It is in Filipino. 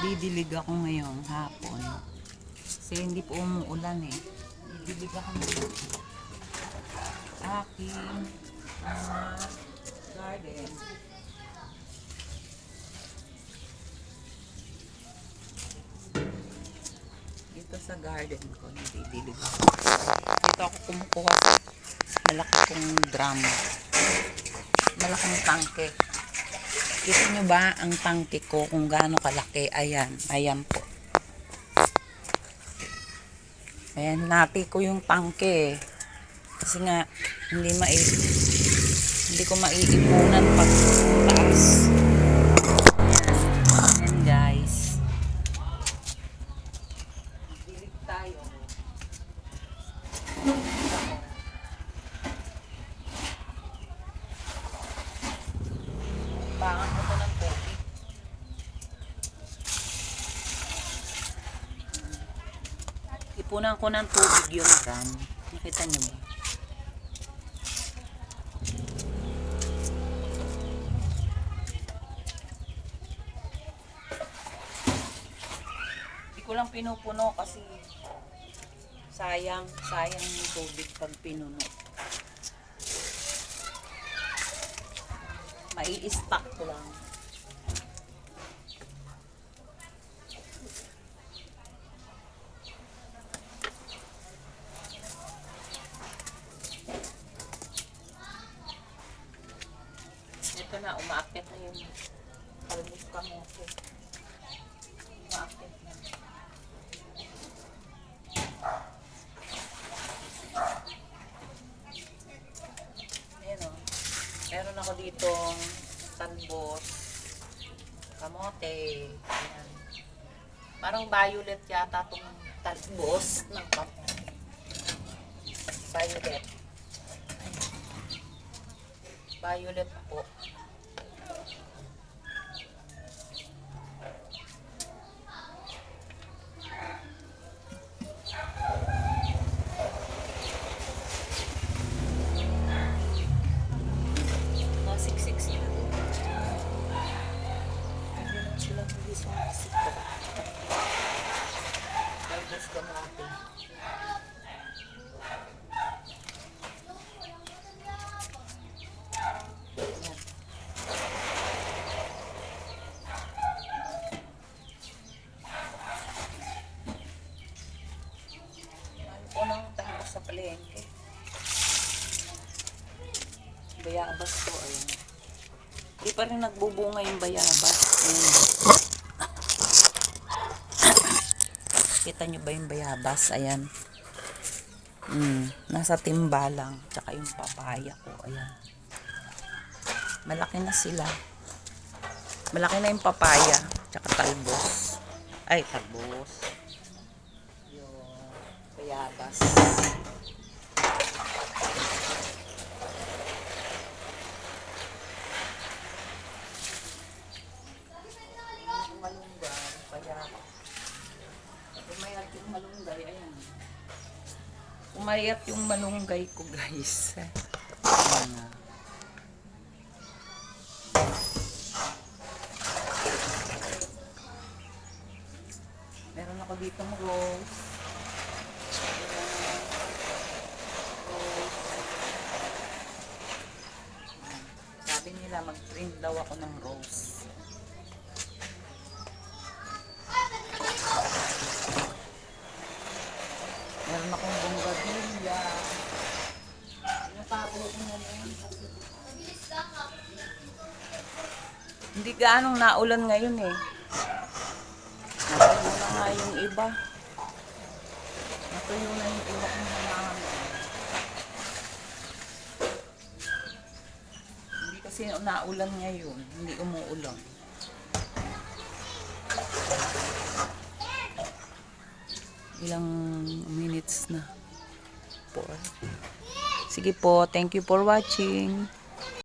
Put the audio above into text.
Didilig ako ngayong hapon. Kasi hindi po umuulan eh. Didilig ako ngayon. Aking garden. Dito sa garden ko, didilig ako. Dito ako kumukuha sa malaki kong drum. Malaking tangke. Kita nyo ba ang tangke ko kung gaano kalaki? Ayan. Ayan po. Ayan, nati ko yung tangke. Kasi nga, hindi ko maiipunan pag taas. Ayan guys. Dilig tayo. Bangan ko to ng tubig. Ipunan ko ng tubig yung drum. Nakita nyo ba? Hindi ko lang pinupuno kasi sayang yung tubig pag pinuno. Mai-stack ko lang. Ito na, umaakyat na yung kalbos kamote. Umaakyat na. Ayan o. Meron ako ditong talbos kamote. Ayan. Parang violet yata itong talbos ng kamote. Violet. Violet po. Siksik sila. Hindi lang sila hindi sumasik ko. Talbos kamote. Unang talbos sa palengke. Bayabas ko, ayun. Hindi pa rin nagbubunga yung bayabas. Ayun. Kita nyo ba yung bayabas? Ayan. Nasa timba lang. Tsaka yung papaya ko. Ayan. Malaki na sila. Malaki na yung papaya. Tsaka talbos. Ay, talbos. Yung bayabas. Malunggay. Bayabas. Umayat yung malunggay. Ayan. Umayat yung malunggay ko, guys. Ayan. Meron ako ditong rose. Sabi nila mag-print daw ako ng rose. Meron akong bonggadilla. Pinatago ko na lang. Hindi gaanong naulan ngayon eh. Natuyo na nga yung iba. Natuyo na yung iba kong halaman. Hindi kasi naulan ngayon. Hindi umuulan. Ilang minutes na. Sige po, thank you for watching.